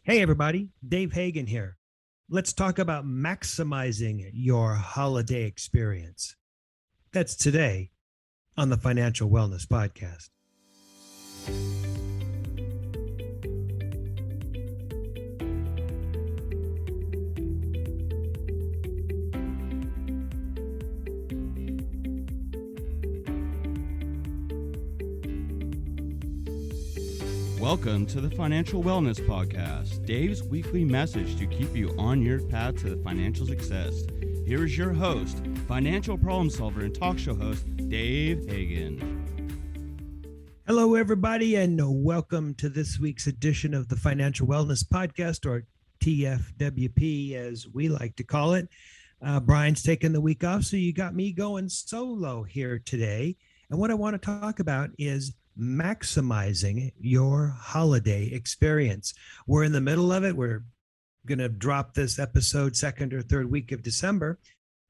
Hey, everybody, Dave Hagan here. Let's talk about maximizing your holiday experience. That's today on the Financial Wellness Podcast. Welcome to the Financial Wellness Podcast, Dave's weekly message to keep you on your path to financial success. Here is your host, financial problem solver and talk show host, Dave Hagan. Hello, everybody, and welcome to this week's edition of the Financial Wellness Podcast, or TFWP, as we like to call it. Brian's taking the week off, so you got me going solo here today. And what I want to talk about is maximizing your holiday experience. We're in the middle of it. We're going to drop this episode second or third week of December.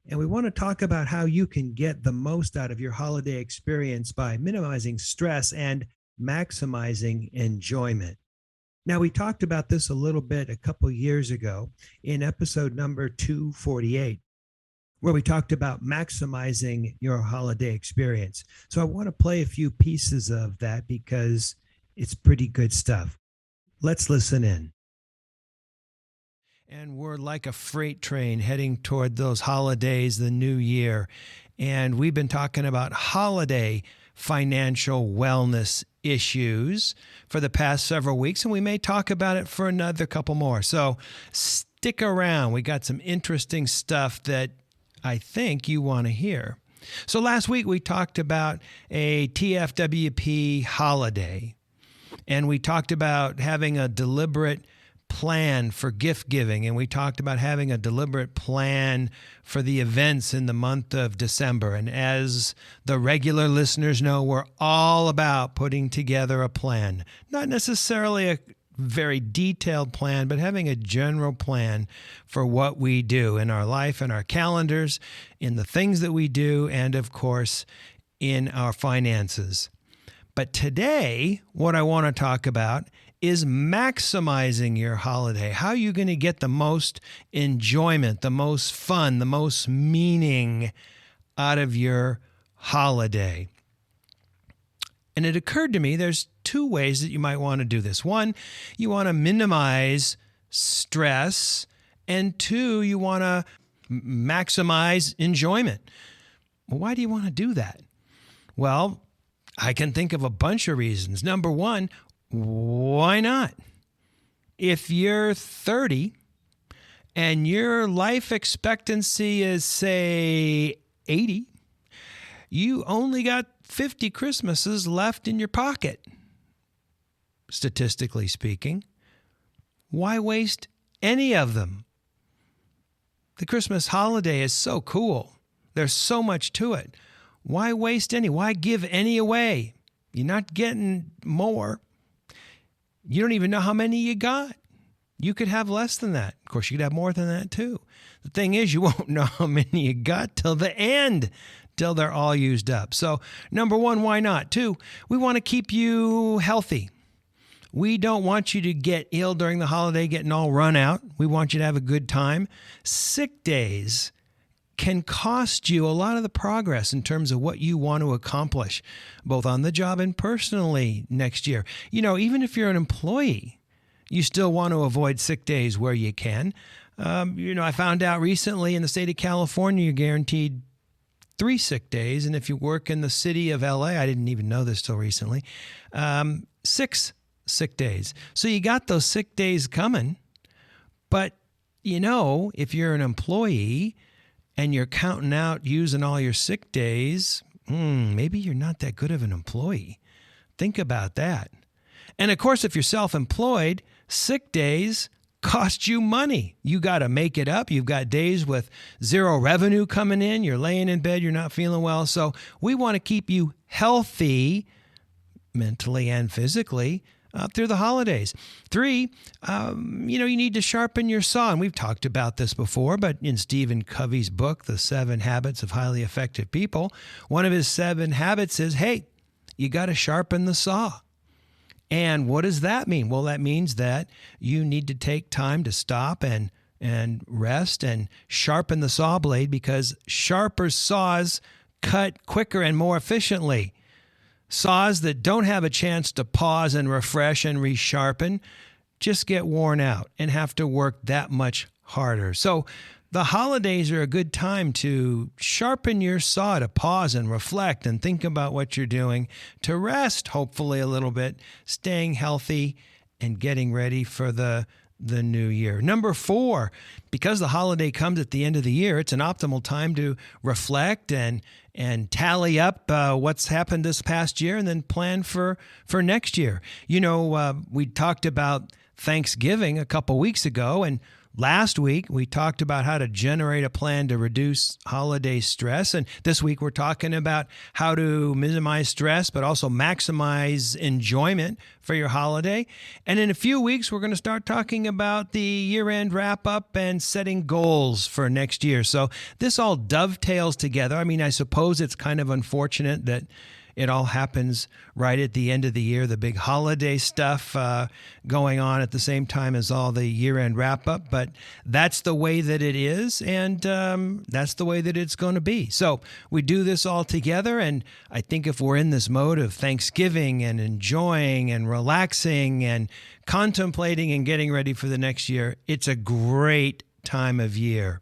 And we want to talk about how you can get the most out of your holiday experience by minimizing stress and maximizing enjoyment. Now, we talked about this a little bit a couple years ago in episode number 248. Where we talked about maximizing your holiday experience. So I want to play a few pieces of that because it's pretty good stuff. Let's listen in. And we're like a freight train heading toward those holidays, the new year. And we've been talking about holiday financial wellness issues for the past several weeks, and we may talk about it for another couple more. So stick around. We got some interesting stuff that I think you want to hear. So last week we talked about a TFWP holiday, and we talked about having a deliberate plan for gift giving, and we talked about having a deliberate plan for the events in the month of December. And as the regular listeners know, we're all about putting together a plan, not necessarily a very detailed plan, but having a general plan for what we do in our life, in our calendars, in the things that we do, and of course, in our finances. But today, what I want to talk about is maximizing your holiday. How are you going to get the most enjoyment, the most fun, the most meaning out of your holiday? And it occurred to me there's two ways that you might want to do this. One, you want to minimize stress, and two, you want to maximize enjoyment. Well, why do you want to do that? Well, I can think of a bunch of reasons. Number one, why not? If you're 30 and your life expectancy is, say, 80, you only got 50 Christmases left in your pocket, statistically speaking. Why waste any of them? The Christmas holiday is so cool. There's so much to it. Why waste any? Why give any away? You're not getting more. You don't even know how many you got. You could have less than that. Of course, you could have more than that too. The thing is, you won't know how many you got till the end, till they're all used up. So number one, why not? Two, we want to keep you healthy. We don't want you to get ill during the holiday, getting all run out. We want you to have a good time. Sick days can cost you a lot of the progress in terms of what you want to accomplish, both on the job and personally next year. You know, even if you're an employee, you still want to avoid sick days where you can. I found out recently in the state of California, you're guaranteed 3 sick days. And if you work in the city of LA, I didn't even know this till recently, 6 sick days. So you got those sick days coming. But, if you're an employee and you're counting out using all your sick days, maybe you're not that good of an employee. Think about that. And of course, if you're self-employed, sick days cost you money. You got to make it up. You've got days with zero revenue coming in. You're laying in bed. You're not feeling well. So we want to keep you healthy mentally and physically through the holidays. 3, you need to sharpen your saw. And we've talked about this before, but in Stephen Covey's book, The 7 Habits of Highly Effective People, one of his 7 habits is, hey, you got to sharpen the saw. And what does that mean? Well, that means that you need to take time to stop and rest and sharpen the saw blade, because sharper saws cut quicker and more efficiently. Saws that don't have a chance to pause and refresh and resharpen just get worn out and have to work that much harder. So the holidays are a good time to sharpen your saw, to pause and reflect and think about what you're doing, to rest, hopefully a little bit, staying healthy and getting ready for the new year. Number 4, because the holiday comes at the end of the year, it's an optimal time to reflect and tally up what's happened this past year and then plan for next year. We talked about Thanksgiving a couple weeks ago, and last week we talked about how to generate a plan to reduce holiday stress. And this week we're talking about how to minimize stress, but also maximize enjoyment for your holiday. And in a few weeks, we're going to start talking about the year-end wrap-up and setting goals for next year. So this all dovetails together. I mean, I suppose it's kind of unfortunate that it all happens right at the end of the year, the big holiday stuff going on at the same time as all the year-end wrap-up. But that's the way that it is, and that's the way that it's going to be. So we do this all together, and I think if we're in this mode of Thanksgiving and enjoying and relaxing and contemplating and getting ready for the next year, it's a great time of year.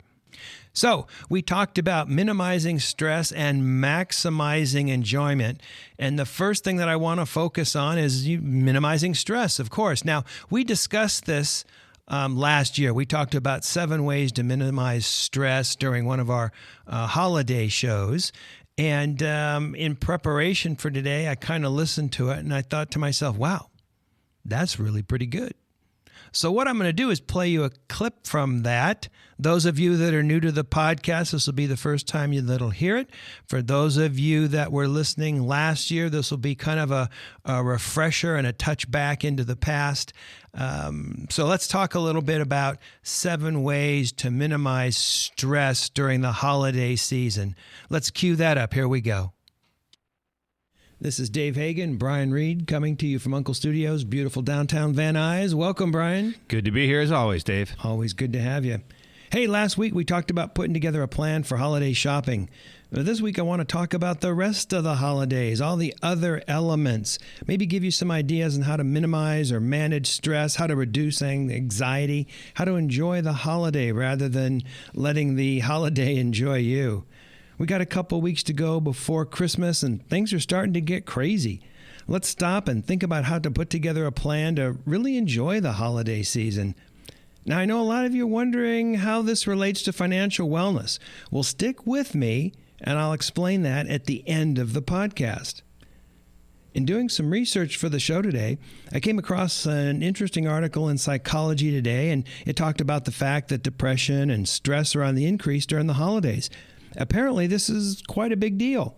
So we talked about minimizing stress and maximizing enjoyment. And the first thing that I want to focus on is minimizing stress, of course. Now, we discussed this last year. We talked about 7 ways to minimize stress during one of our holiday shows. And in preparation for today, I kind of listened to it and I thought to myself, wow, that's really pretty good. So what I'm going to do is play you a clip from that. Those of you that are new to the podcast, this will be the first time that'll hear it. For those of you that were listening last year, this will be kind of a refresher and a touch back into the past. So let's talk a little bit about 7 ways to minimize stress during the holiday season. Let's cue that up. Here we go. This is Dave Hagan, Brian Reed, coming to you from Uncle Studios, beautiful downtown Van Nuys. Welcome, Brian. Good to be here as always, Dave. Always good to have you. Hey, last week we talked about putting together a plan for holiday shopping. This week I want to talk about the rest of the holidays, all the other elements, maybe give you some ideas on how to minimize or manage stress, how to reduce anxiety, how to enjoy the holiday rather than letting the holiday enjoy you. We got a couple weeks to go before Christmas, and things are starting to get crazy. Let's stop and think about how to put together a plan to really enjoy the holiday season. Now, I know a lot of you are wondering how this relates to financial wellness. Well, stick with me, and I'll explain that at the end of the podcast. In doing some research for the show today, I came across an interesting article in Psychology Today, and it talked about the fact that depression and stress are on the increase during the holidays. Apparently, this is quite a big deal.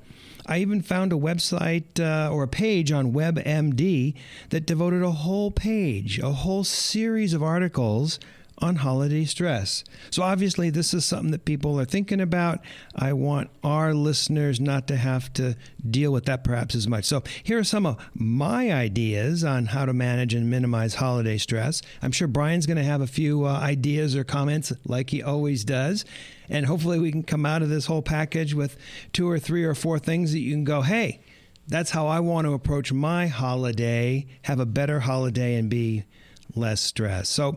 I even found a website or a page on WebMD that devoted a whole page, a whole series of articles on holiday stress. So obviously, this is something that people are thinking about. I want our listeners not to have to deal with that perhaps as much. So here are some of my ideas on how to manage and minimize holiday stress. I'm sure Brian's going to have a few ideas or comments like he always does. And hopefully we can come out of this whole package with 2 or 3 or 4 things that you can go, hey, that's how I want to approach my holiday, have a better holiday and be less stressed. So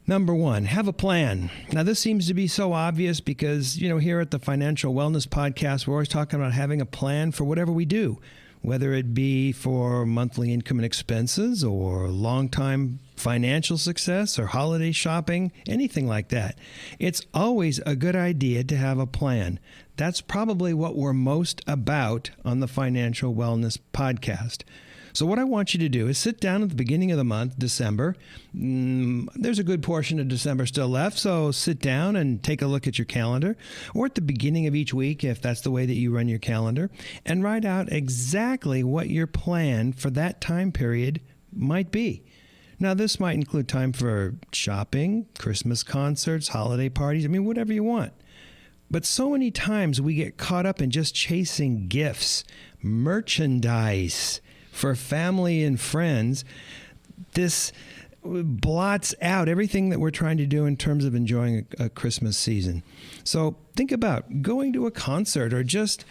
number 1, have a plan. Now, this seems to be so obvious because, here at the Financial Wellness Podcast, we're always talking about having a plan for whatever we do, whether it be for monthly income and expenses or long-time financial success or holiday shopping, anything like that. It's always a good idea to have a plan. That's probably what we're most about on the Financial Wellness Podcast. So what I want you to do is sit down at the beginning of the month, December. There's a good portion of December still left, so sit down and take a look at your calendar, or at the beginning of each week, if that's the way that you run your calendar, and write out exactly what your plan for that time period might be. Now, this might include time for shopping, Christmas concerts, holiday parties, whatever you want. But so many times we get caught up in just chasing gifts, merchandise, for family and friends, this blots out everything that we're trying to do in terms of enjoying a Christmas season. So think about going to a concert or just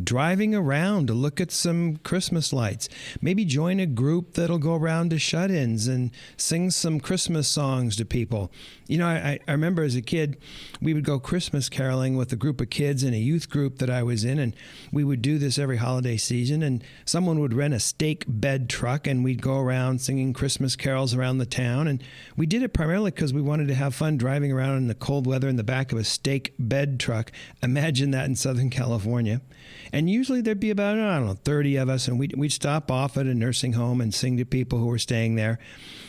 driving around to look at some Christmas lights. Maybe join a group that'll go around to shut-ins and sing some Christmas songs to people. You know, I remember as a kid, we would go Christmas caroling with a group of kids in a youth group that I was in, and we would do this every holiday season, and someone would rent a stake bed truck, and we'd go around singing Christmas carols around the town. And we did it primarily because we wanted to have fun driving around in the cold weather in the back of a stake bed truck. Imagine that in Southern California. And usually there'd be about, 30 of us, and we'd stop off at a nursing home and sing to people who were staying there.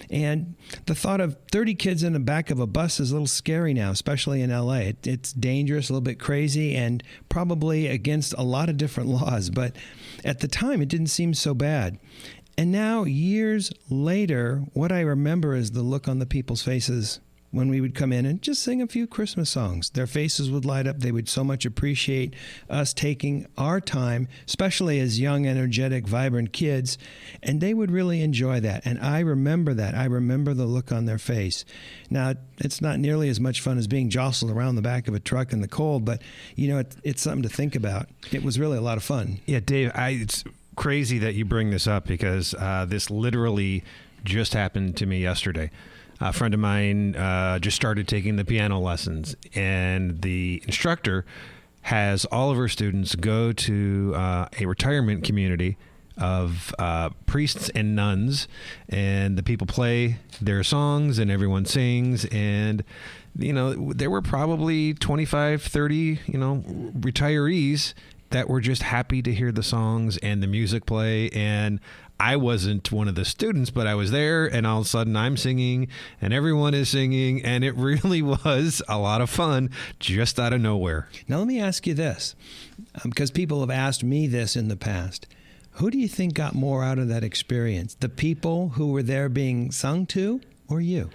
And the thought of 30 kids in the back of a bus is a little scary now, especially in LA. It's dangerous, a little bit crazy, and probably against a lot of different laws. But at the time, it didn't seem so bad. And now, years later, what I remember is the look on the people's faces when we would come in and just sing a few Christmas songs. Their faces would light up. They would so much appreciate us taking our time, especially as young, energetic, vibrant kids, and they would really enjoy that. And I remember that. I remember the look on their face. Now, it's not nearly as much fun as being jostled around the back of a truck in the cold, but, it's something to think about. It was really a lot of fun. Yeah, Dave, it's crazy that you bring this up because this literally just happened to me yesterday. A friend of mine just started taking the piano lessons, and the instructor has all of her students go to a retirement community of priests and nuns, and the people play their songs and everyone sings. And, there were probably 25, 30, retirees that were just happy to hear the songs and the music play. And I wasn't one of the students, but I was there, and all of a sudden I'm singing and everyone is singing, and it really was a lot of fun just out of nowhere. Now, let me ask you this, because people have asked me this in the past. Who do you think got more out of that experience? The people who were there being sung to, or you?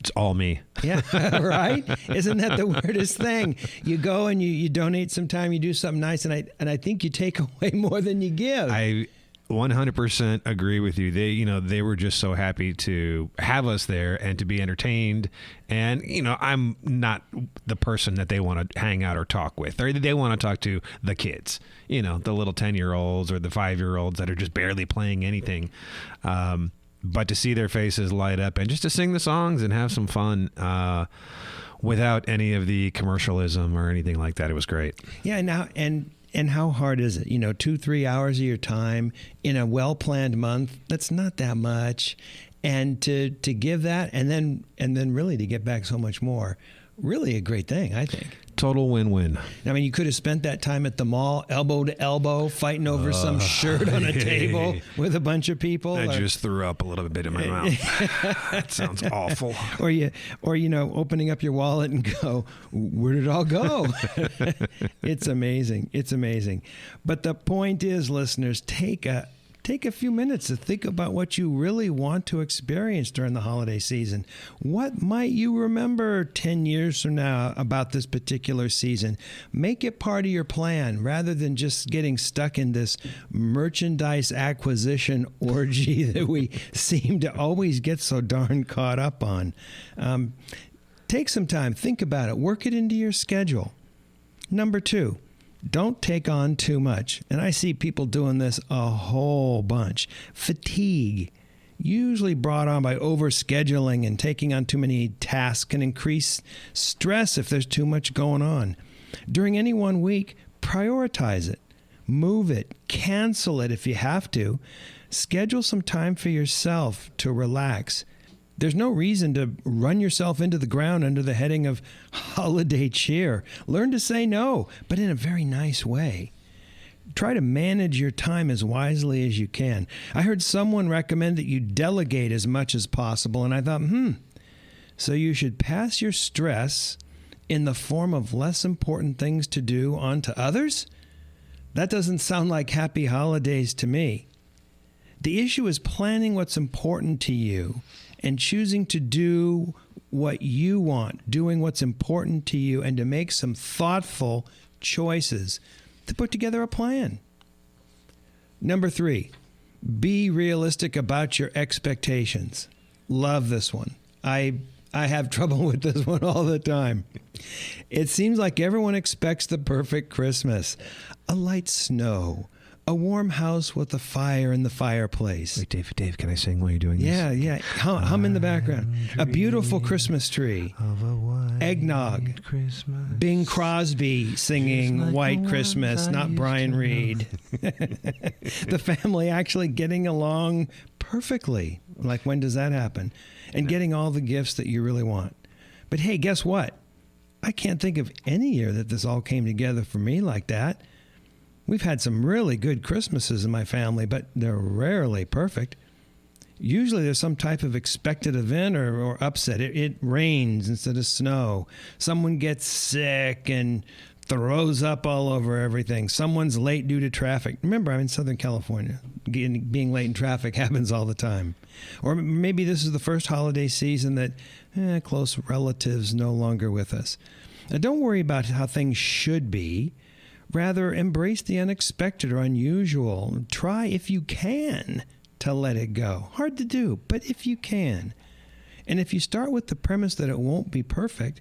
It's all me. Yeah, right? Isn't that the weirdest thing? You go and you donate some time, you do something nice, and I think you take away more than you give. I 100% agree with you. They were just so happy to have us there and to be entertained. And, I'm not the person that they want to hang out or talk with. They want to talk to the kids, the little 10-year-olds or the 5-year-olds that are just barely playing anything. But to see their faces light up and just to sing the songs and have some fun without any of the commercialism or anything like that, it was great. Yeah, now and how hard is it? 2-3 hours of your time in a well-planned month, that's not that much. And to give that and then really to get back so much more, really a great thing, I think. Total win-win. I mean, you could have spent that time at the mall, elbow to elbow, fighting over some shirt on a table with a bunch of people. I just threw up a little bit in my mouth. That sounds awful. Or opening up your wallet and go, where did it all go? It's amazing. It's amazing. But the point is, listeners, take a few minutes to think about what you really want to experience during the holiday season. What might you remember 10 years from now about this particular season? Make it part of your plan rather than just getting stuck in this merchandise acquisition orgy that we seem to always get so darn caught up on. Take some time, think about it, work it into your schedule. Number 2. Don't take on too much. And I see people doing this a whole bunch. Fatigue, usually brought on by overscheduling and taking on too many tasks, can increase stress if there's too much going on. During any one week, prioritize it. Move it. Cancel it if you have to. Schedule some time for yourself to relax. There's no reason to run yourself into the ground under the heading of holiday cheer. Learn to say no, but in a very nice way. Try to manage your time as wisely as you can. I heard someone recommend that you delegate as much as possible, and I thought, so you should pass your stress in the form of less important things to do on to others? That doesn't sound like happy holidays to me. The issue is planning what's important to you and choosing to do what you want, doing what's important to you, and to make some thoughtful choices to put together a plan. Number 3, Be realistic about your expectations. Love this one. I have trouble with this one all the time. It seems like everyone expects the perfect Christmas. A light snow, a warm house with a fire in the fireplace. Wait, Dave, can I sing while you're doing this? Yeah. Hum in the background. A beautiful Christmas tree. Eggnog. Christmas. Bing Crosby singing Like White Christmas, not Brian to Reed. The family actually getting along perfectly. Like, when does that happen? And getting all the gifts that you really want. But hey, guess what? I can't think of any year that this all came together for me like that. We've had some really good Christmases in my family, but they're rarely perfect. Usually there's some type of expected event or upset. It rains instead of snow. Someone gets sick and throws up all over everything. Someone's late due to traffic. Remember, I'm in Southern California. Being late in traffic happens all the time. Or maybe this is the first holiday season that close relatives no longer with us. Now, don't worry about how things should be. Rather, embrace the unexpected or unusual. Try, if you can, to let it go. Hard to do, but if you can. And if you start with the premise that it won't be perfect,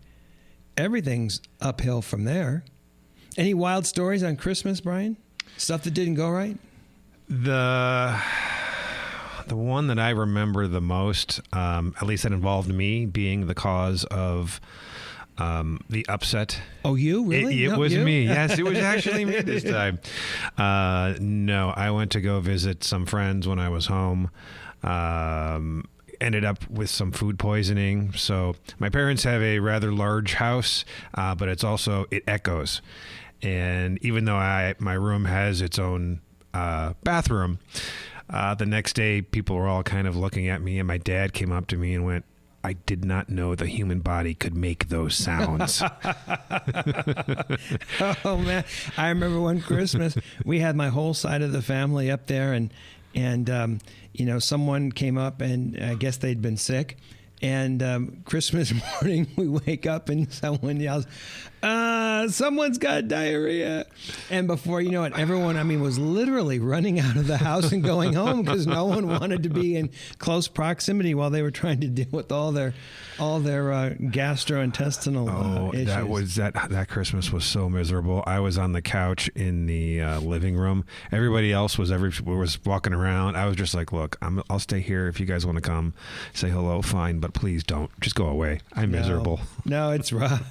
everything's uphill from there. Any wild stories on Christmas, Brian? Stuff that didn't go right? The one that I remember the most, at least that involved me being the cause of the upset. Oh, you? Really? It was me. Yes, it was actually me this time. No, I went to go visit some friends when I was home. Ended up with some food poisoning. So my parents have a rather large house, but it echoes. And even though my room has its own bathroom, the next day people were all kind of looking at me, and my dad came up to me and went, "I did not know the human body could make those sounds." Oh, man. I remember one Christmas, we had my whole side of the family up there, and someone came up, and I guess they'd been sick. And Christmas morning, we wake up and someone yells, someone's got diarrhea. And before you know it, everyone, was literally running out of the house and going home because no one wanted to be in close proximity while they were trying to deal with all their gastrointestinal issues. That Christmas was so miserable. I was on the couch in the living room. Everybody else was walking around. I was just like, look, I'll stay here if you guys want to come say hello, fine, but please don't. Just go away. I'm miserable. No, it's rough.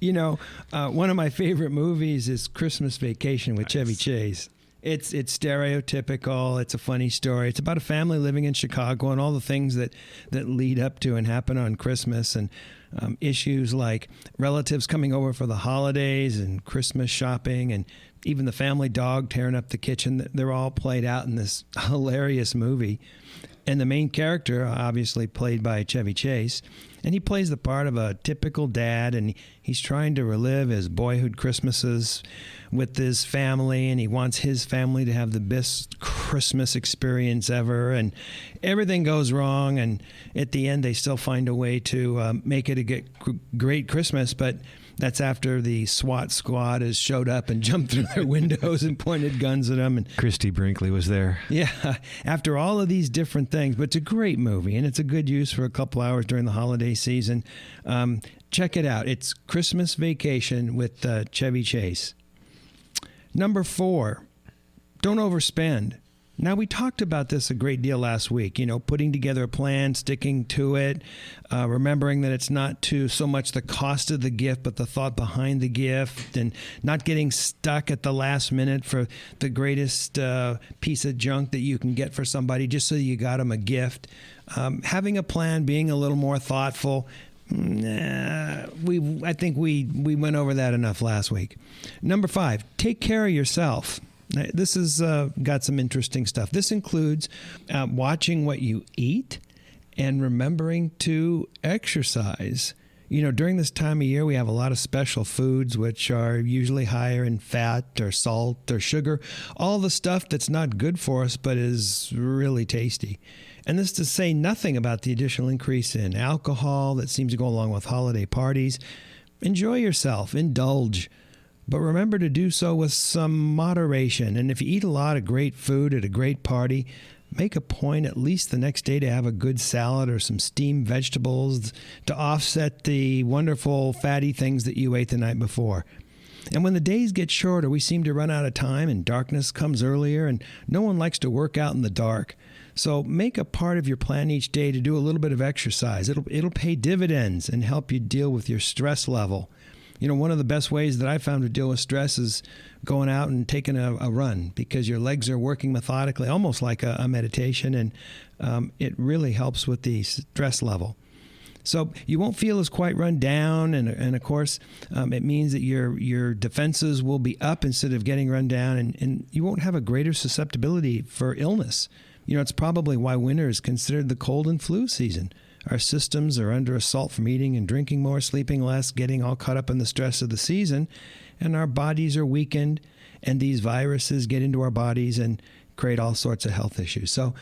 One of my favorite movies is Christmas Vacation with Chevy Chase. It's stereotypical. It's a funny story. It's about a family living in Chicago and all the things that lead up to and happen on Christmas, and issues like relatives coming over for the holidays and Christmas shopping, and even the family dog tearing up the kitchen. They're all played out in this hilarious movie. And the main character, obviously played by Chevy Chase, and he plays the part of a typical dad, and he's trying to relive his boyhood Christmases with his family, and he wants his family to have the best Christmas experience ever, and everything goes wrong, and at the end they still find a way to make it a great Christmas, but that's after the SWAT squad has showed up and jumped through their windows and pointed guns at them. And Christy Brinkley was there. Yeah, after all of these different things. But it's a great movie, and it's a good use for a couple hours during the holiday season. Check it out. It's Christmas Vacation with Chevy Chase. Number 4, don't overspend. Now, we talked about this a great deal last week, putting together a plan, sticking to it, remembering that it's not so much the cost of the gift, but the thought behind the gift, and not getting stuck at the last minute for the greatest piece of junk that you can get for somebody just so you got them a gift. Having a plan, being a little more thoughtful. I think we went over that enough last week. Number 5, take care of yourself. This has got some interesting stuff. This includes watching what you eat and remembering to exercise. During this time of year, we have a lot of special foods, which are usually higher in fat or salt or sugar, all the stuff that's not good for us, but is really tasty. And this to say nothing about the additional increase in alcohol that seems to go along with holiday parties. Enjoy yourself. Indulge. but remember to do so with some moderation. And if you eat a lot of great food at a great party, make a point at least the next day to have a good salad or some steamed vegetables to offset the wonderful fatty things that you ate the night before. And when the days get shorter, we seem to run out of time and darkness comes earlier, and no one likes to work out in the dark. So make a part of your plan each day to do a little bit of exercise. It'll pay dividends and help you deal with your stress level. One of the best ways that I found to deal with stress is going out and taking a run, because your legs are working methodically, almost like a meditation, and it really helps with the stress level. So you won't feel as quite run down, and of course, it means that your defenses will be up instead of getting run down, and you won't have a greater susceptibility for illness. It's probably why winter is considered the cold and flu season. Our systems are under assault from eating and drinking more, sleeping less, getting all caught up in the stress of the season, and our bodies are weakened, and these viruses get into our bodies and create all sorts of health issues. So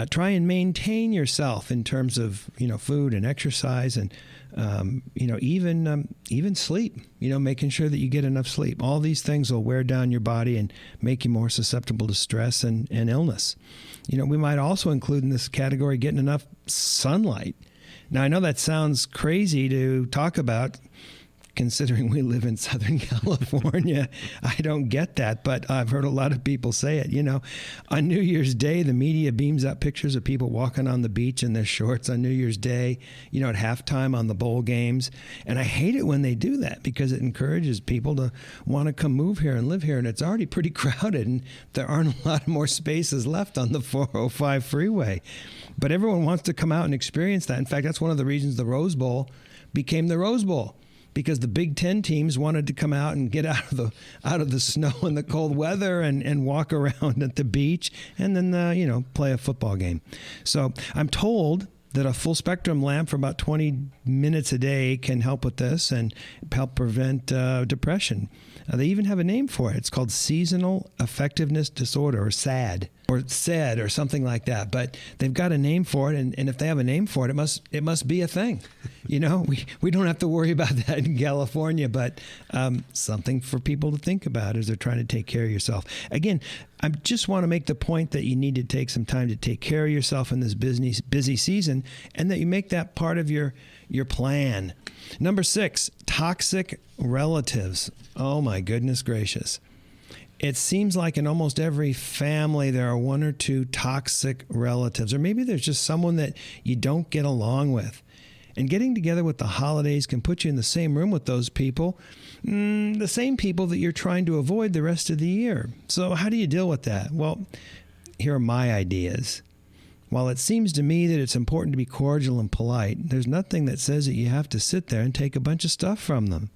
try and maintain yourself in terms of food and exercise, and even sleep. Making sure that you get enough sleep. All these things will wear down your body and make you more susceptible to stress and illness. We might also include in this category getting enough sunlight. Now, I know that sounds crazy to talk about, considering we live in Southern California. I don't get that, but I've heard a lot of people say it. On New Year's Day, the media beams out pictures of people walking on the beach in their shorts on New Year's Day, at halftime on the bowl games. And I hate it when they do that, because it encourages people to want to come move here and live here. And it's already pretty crowded, and there aren't a lot more spaces left on the 405 freeway. But everyone wants to come out and experience that. In fact, that's one of the reasons the Rose Bowl became the Rose Bowl, because the Big Ten teams wanted to come out and get out of the snow and the cold weather and walk around at the beach, and then play a football game. So I'm told that a full spectrum lamp for about 20 minutes a day can help with this and help prevent depression. They even have a name for it. It's called seasonal effectiveness disorder, or SAD, or SAD, or something like that. But they've got a name for it, and if they have a name for it, it must be a thing. We don't have to worry about that in California, but something for people to think about as they're trying to take care of yourself. Again, I just want to make the point that you need to take some time to take care of yourself in this busy season, and that you make that part of your plan. Number 6, toxic relatives. Oh my goodness gracious. It seems like in almost every family there are one or two toxic relatives, or maybe there's just someone that you don't get along with. And getting together with the holidays can put you in the same room with those people, the same people that you're trying to avoid the rest of the year. So how do you deal with that? Well, here are my ideas. While it seems to me that it's important to be cordial and polite, there's nothing that says that you have to sit there and take a bunch of stuff from them.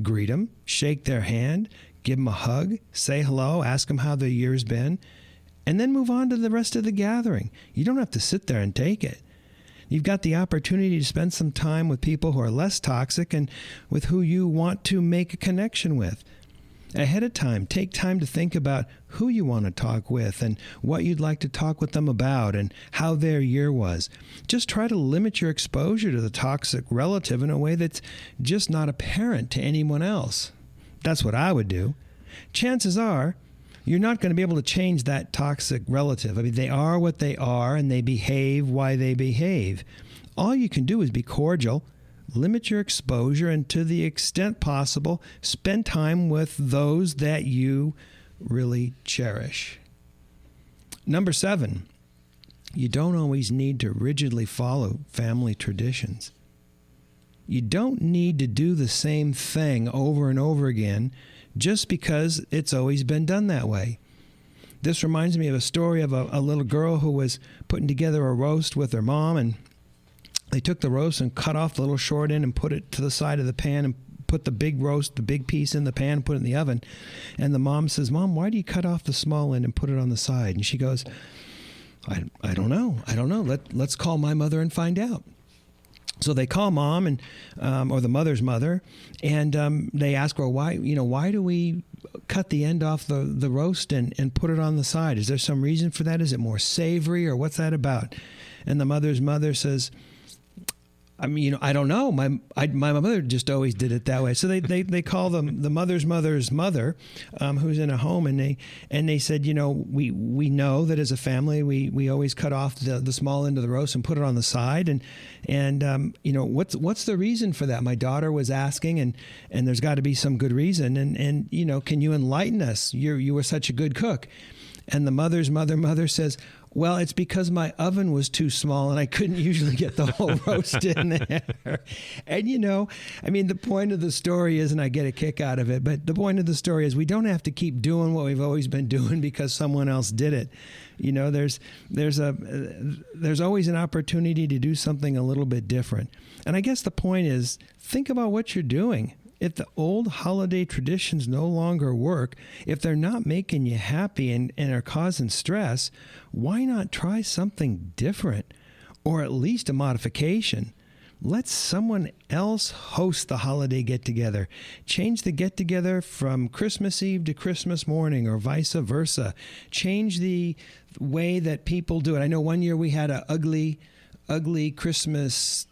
Greet them, shake their hand, give them a hug, say hello, ask them how their year's been, and then move on to the rest of the gathering. You don't have to sit there and take it. You've got the opportunity to spend some time with people who are less toxic and with who you want to make a connection with. Ahead of time, take time to think about who you want to talk with and what you'd like to talk with them about and how their year was. Just try to limit your exposure to the toxic relative in a way that's just not apparent to anyone else. That's what I would do. Chances are, you're not going to be able to change that toxic relative. I mean, they are what they are, and they behave why they behave. All you can do is be cordial, limit your exposure, and to the extent possible, spend time with those that you really cherish. Number 7, you don't always need to rigidly follow family traditions. You don't need to do the same thing over and over again just because it's always been done that way. This reminds me of a story of a little girl who was putting together a roast with her mom, and they took the roast and cut off the little short end and put it to the side of the pan and put the big roast, the big piece in the pan and put it in the oven. And the mom says, "Mom, why do you cut off the small end and put it on the side?" And she goes, I don't know. Let's call my mother and find out. So they call mom and or the mother's mother, and they ask her, why do we cut the end off the roast and put it on the side? Is there some reason for that? Is it more savory, or what's that about? And the mother's mother says, I mean, I don't know. My mother just always did it that way. So they call them the mother's mother, who's in a home, and they said, we know that as a family we always cut off the small end of the roast and put it on the side, and what's the reason for that? My daughter was asking, and there's got to be some good reason, and can you enlighten us? You were such a good cook. And the mother's mother says, well, it's because my oven was too small and I couldn't usually get the whole roast in there. And, the point of the story is, and I get a kick out of it, but the point of the story is we don't have to keep doing what we've always been doing because someone else did it. There's always an opportunity to do something a little bit different. And I guess the point is, think about what you're doing. If the old holiday traditions no longer work, if they're not making you happy and are causing stress, why not try something different, or at least a modification? Let someone else host the holiday get-together. Change the get-together from Christmas Eve to Christmas morning, or vice versa. Change the way that people do it. I know one year we had an ugly Christmas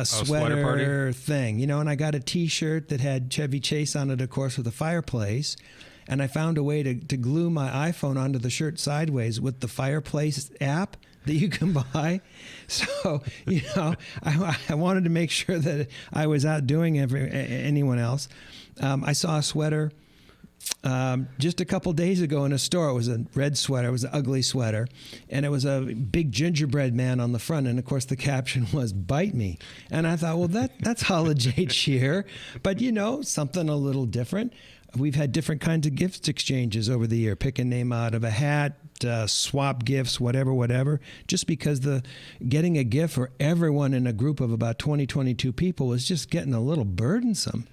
sweater party thing, and I got a T-shirt that had Chevy Chase on it, of course, with a fireplace, and I found a way to glue my iPhone onto the shirt sideways with the fireplace app that you can buy. So, I wanted to make sure that I was outdoing anyone else. I saw a sweater just a couple days ago in a store. It was a red sweater. It was an ugly sweater. And it was a big gingerbread man on the front. And, of course, the caption was, "Bite me." And I thought, well, that's holiday cheer. But, something a little different. We've had different kinds of gift exchanges over the year. Pick a name out of a hat, swap gifts, whatever. Just because getting a gift for everyone in a group of about 22 people was just getting a little burdensome.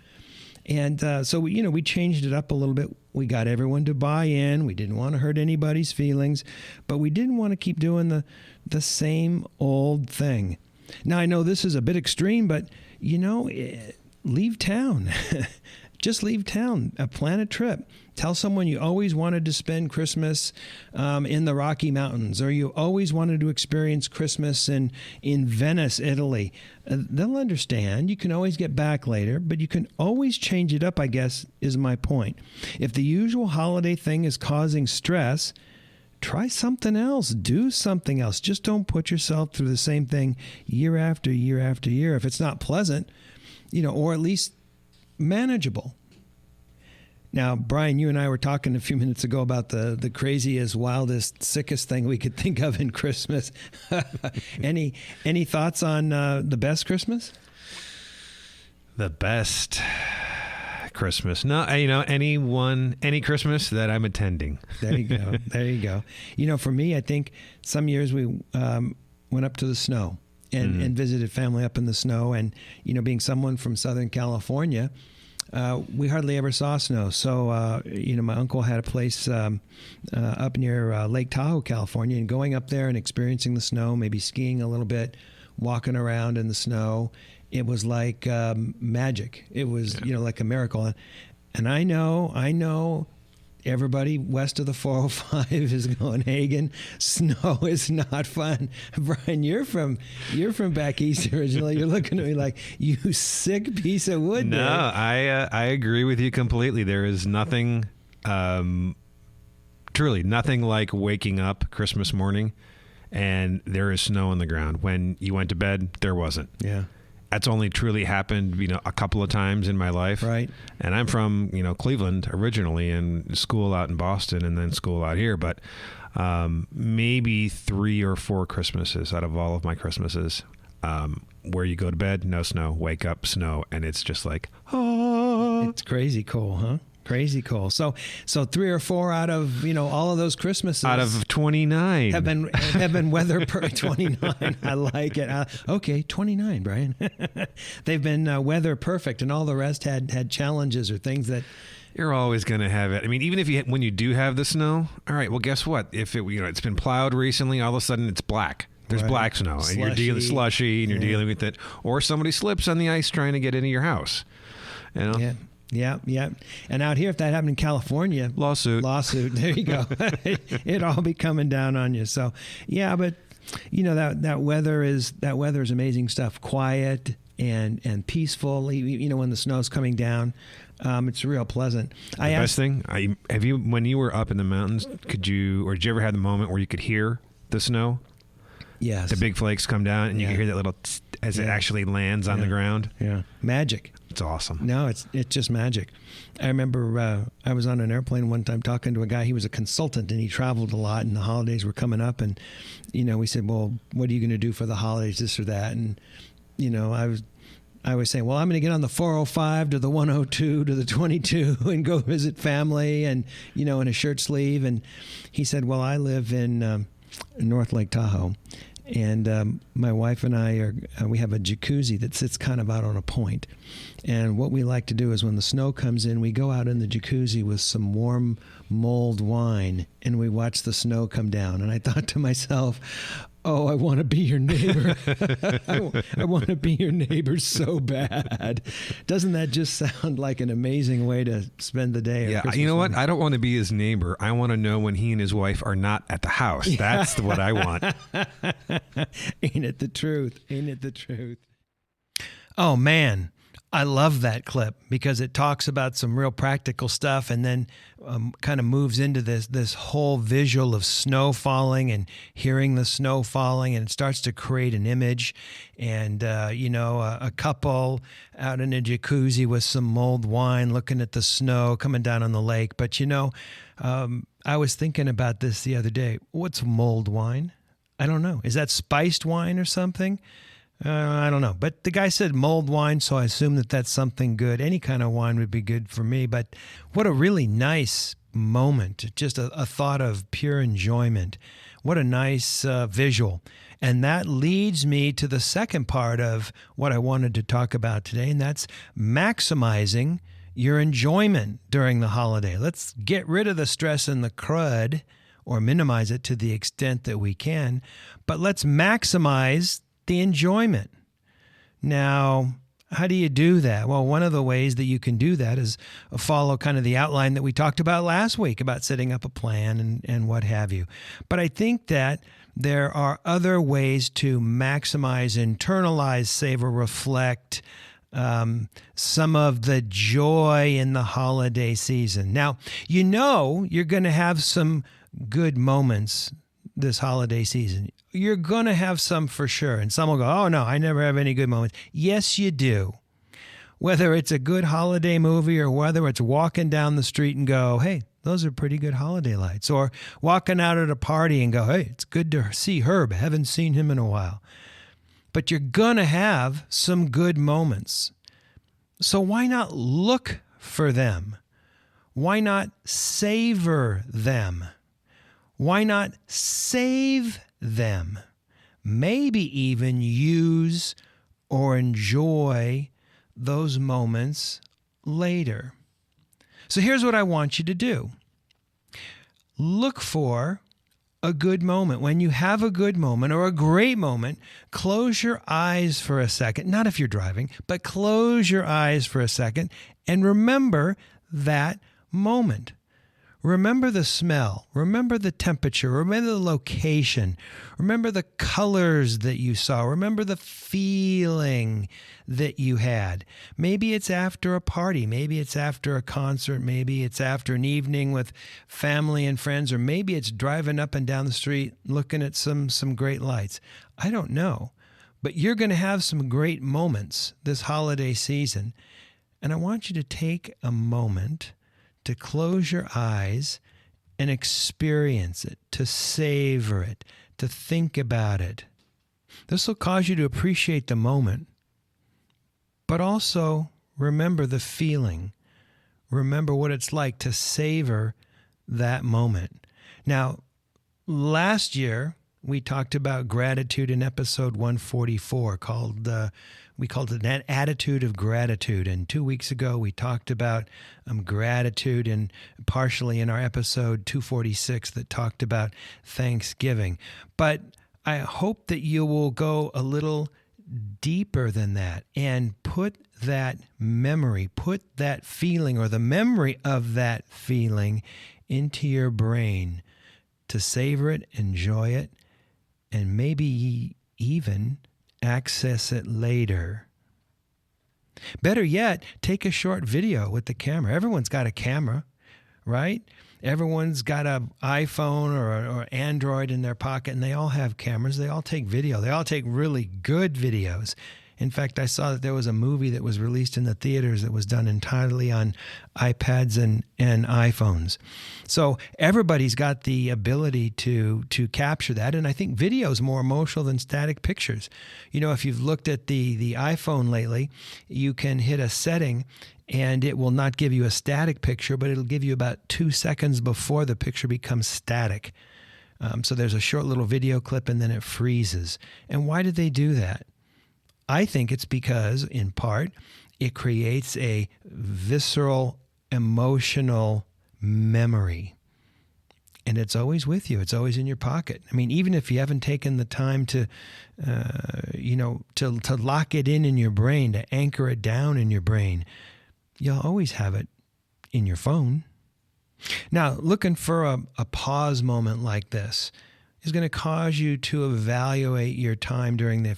And so we changed it up a little bit. We got everyone to buy in. We didn't want to hurt anybody's feelings, but we didn't want to keep doing the same old thing. Now, I know this is a bit extreme, but, leave town. Just leave town. Plan a trip. Tell someone you always wanted to spend Christmas in the Rocky Mountains, or you always wanted to experience Christmas in Venice, Italy. They'll understand. You can always get back later, but you can always change it up, I guess, is my point. If the usual holiday thing is causing stress, try something else. Do something else. Just don't put yourself through the same thing year after year after year. If it's not pleasant, or at least manageable. Now, Brian, you and I were talking a few minutes ago about the craziest, wildest, sickest thing we could think of in Christmas. Any thoughts on the best Christmas? The best Christmas? No, any Christmas that I'm attending. There you go. For me, I think some years we went up to the snow and visited family up in the snow. And, being someone from Southern California, we hardly ever saw snow. So, my uncle had a place up near Lake Tahoe, California, and going up there and experiencing the snow, maybe skiing a little bit, walking around in the snow, it was like magic. It was, like a miracle. And I know everybody west of the 405 is going, Hagen, snow is not fun. Brian, you're from back east originally. You're looking at me like, you sick piece of wood. No, man. I agree with you completely. There is nothing, truly nothing like waking up Christmas morning and there is snow on the ground. When you went to bed, there wasn't. Yeah. That's only truly happened, a couple of times in my life. Right. And I'm from, Cleveland originally, and school out in Boston and then school out here. But maybe 3 or 4 Christmases out of all of my Christmases where you go to bed, no snow, wake up, snow. And it's just like, oh. It's crazy cool, huh? Crazy cool. So 3 or 4 out of, all of those Christmases out of 29 have been weather 29. I like it. Okay. 29, Brian. They've been weather perfect, and all the rest had challenges or things that you're always going to have it. I mean, even if when you do have the snow, all right, well, guess what? If it's been plowed recently, all of a sudden it's black. There's right. Black snow, Slushy. and you're dealing slushy, and you're dealing with it, or somebody slips on the ice trying to get into your house. Yeah. Yeah. And out here, if that happened in California, lawsuit. There you go. It'd all be coming down on you. So, yeah, but That weather is amazing stuff. Quiet and peaceful. When the snow's coming down, it's real pleasant. Best thing, when you were up in the mountains, did you ever have the moment where you could hear the snow? Yes. The big flakes come down and you can hear that little as it actually lands on the ground. Yeah. Magic. It's awesome. No, it's just magic. I remember I was on an airplane one time talking to a guy. He was a consultant and he traveled a lot, and the holidays were coming up, and we said, well, what are you going to do for the holidays, this or that? And I was saying, well, I'm going to get on the 405 to the 102 to the 22 and go visit family, and in a shirt sleeve. And he said, well, I live in North Lake Tahoe, and my wife and I we have a jacuzzi that sits kind of out on a point. And what we like to do is when the snow comes in, we go out in the jacuzzi with some warm mulled wine and we watch the snow come down. And I thought to myself, oh, I want to be your neighbor. I want to be your neighbor so bad. Doesn't that just sound like an amazing way to spend the day? Yeah, you know what? I don't want to be his neighbor. I want to know when he and his wife are not at the house. That's what I want. Ain't it the truth? Ain't it the truth? Oh, man. I love that clip because it talks about some real practical stuff, and then kind of moves into this whole visual of snow falling and hearing the snow falling, and it starts to create an image. And a couple out in a jacuzzi with some mulled wine, looking at the snow coming down on the lake. But I was thinking about this the other day. What's mulled wine? I don't know. Is that spiced wine or something? I don't know. But the guy said mulled wine, so I assume that that's something good. Any kind of wine would be good for me. But what a really nice moment. Just a thought of pure enjoyment. What a nice visual. And that leads me to the second part of what I wanted to talk about today, and that's maximizing your enjoyment during the holiday. Let's get rid of the stress and the crud, or minimize it to the extent that we can, but let's maximize the enjoyment. Now, how do you do that? Well, one of the ways that you can do that is follow kind of the outline that we talked about last week about setting up a plan and what have you. But I think that there are other ways to maximize, internalize, savor, reflect some of the joy in the holiday season. Now, you're going to have some good moments this holiday season. You're going to have some for sure. And some will go, oh, no, I never have any good moments. Yes, you do. Whether it's a good holiday movie or whether it's walking down the street and go, hey, those are pretty good holiday lights. Or walking out at a party and go, hey, it's good to see Herb. Haven't seen him in a while. But you're going to have some good moments. So why not look for them? Why not savor them? Why not save them? Maybe even use or enjoy those moments later. So here's what I want you to do. Look for a good moment. When you have a good moment or a great moment, close your eyes for a second. Not if you're driving, but close your eyes for a second and remember that moment. Remember the smell, remember the temperature, remember the location, remember the colors that you saw, remember the feeling that you had. Maybe it's after a party, maybe it's after a concert, maybe it's after an evening with family and friends, or maybe it's driving up and down the street looking at some great lights. I don't know, but you're going to have some great moments this holiday season, and I want you to take a moment to close your eyes and experience it, to savor it, to think about it. This will cause you to appreciate the moment, but also remember the feeling. Remember what it's like to savor that moment. Now, last year, we talked about gratitude in episode 144 we called it an attitude of gratitude. And 2 weeks ago, we talked about gratitude, and partially in our episode 246 that talked about Thanksgiving. But I hope that you will go a little deeper than that and put that memory, put that feeling or the memory of that feeling into your brain to savor it, enjoy it, and maybe even access it later. Better yet, take a short video with the camera. Everyone's got a camera, right? Everyone's got an iPhone or Android in their pocket, and they all have cameras. They all take video. They all take really good videos. In fact, I saw that there was a movie that was released in the theaters that was done entirely on iPads and iPhones. So everybody's got the ability to capture that. And I think video is more emotional than static pictures. You know, if you've looked at the iPhone lately, you can hit a setting and it will not give you a static picture, but it'll give you about 2 seconds before the picture becomes static. So there's a short little video clip and then it freezes. And why did they do that? I think it's because, in part, it creates a visceral, emotional memory. And it's always with you. It's always in your pocket. I mean, even if you haven't taken the time to lock it in your brain, to anchor it down in your brain, you'll always have it in your phone. Now, looking for a pause moment like this is going to cause you to evaluate your time during the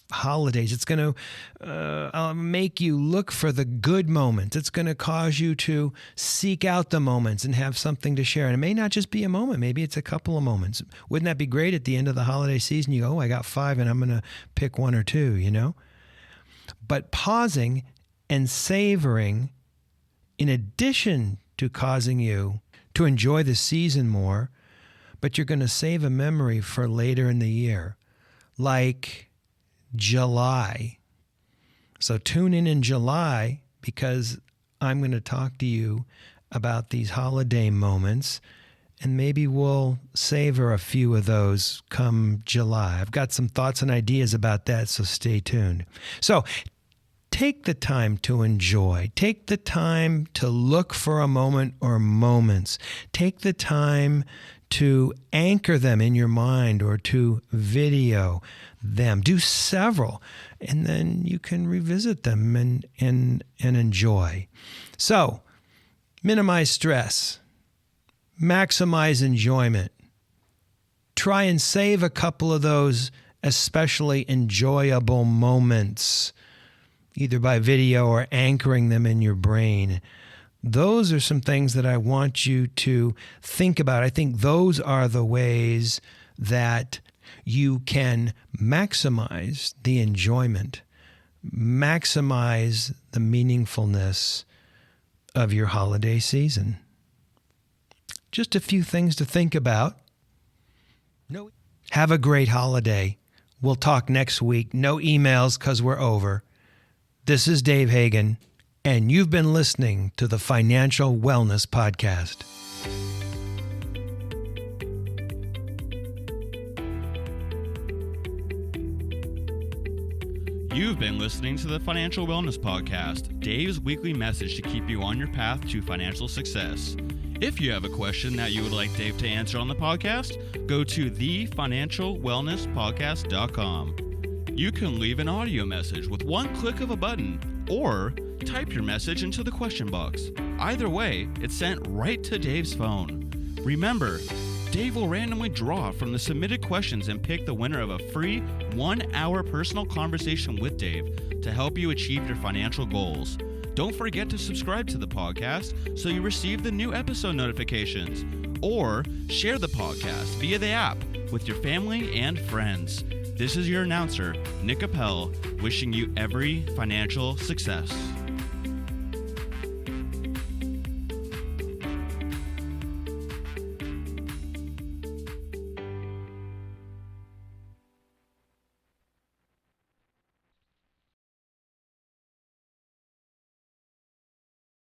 holidays. It's going to make you look for the good moments. It's going to cause you to seek out the moments and have something to share. And it may not just be a moment. Maybe it's a couple of moments. Wouldn't that be great at the end of the holiday season? You go, oh, I got 5 and I'm going to pick 1 or 2, you know? But pausing and savoring, in addition to causing you to enjoy the season more, but you're going to save a memory for later in the year, like July. So tune in July, because I'm going to talk to you about these holiday moments, and maybe we'll savor a few of those come July. I've got some thoughts and ideas about that, so stay tuned. So take the time to enjoy. Take the time to look for a moment or moments. Take the time to anchor them in your mind or to video them. Do several, and then you can revisit them and enjoy. So, minimize stress. Maximize enjoyment. Try and save a couple of those especially enjoyable moments, either by video or anchoring them in your brain. Those are some things that I want you to think about. I think those are the ways that you can maximize the enjoyment, maximize the meaningfulness of your holiday season. Just a few things to think about. Have a great holiday. We'll talk next week. No emails because we're over. This is Dave Hagan, and you've been listening to the Financial Wellness Podcast. You've been listening to the Financial Wellness Podcast, Dave's weekly message to keep you on your path to financial success. If you have a question that you would like Dave to answer on the podcast, go to thefinancialwellnesspodcast.com. You can leave an audio message with one click of a button, or type your message into the question box. Either way, it's sent right to Dave's phone. Remember, Dave will randomly draw from the submitted questions and pick the winner of a free 1-hour personal conversation with Dave to help you achieve your financial goals. Don't forget to subscribe to the podcast so you receive the new episode notifications, or share the podcast via the app with your family and friends. This is your announcer, Nick Appel, wishing you every financial success.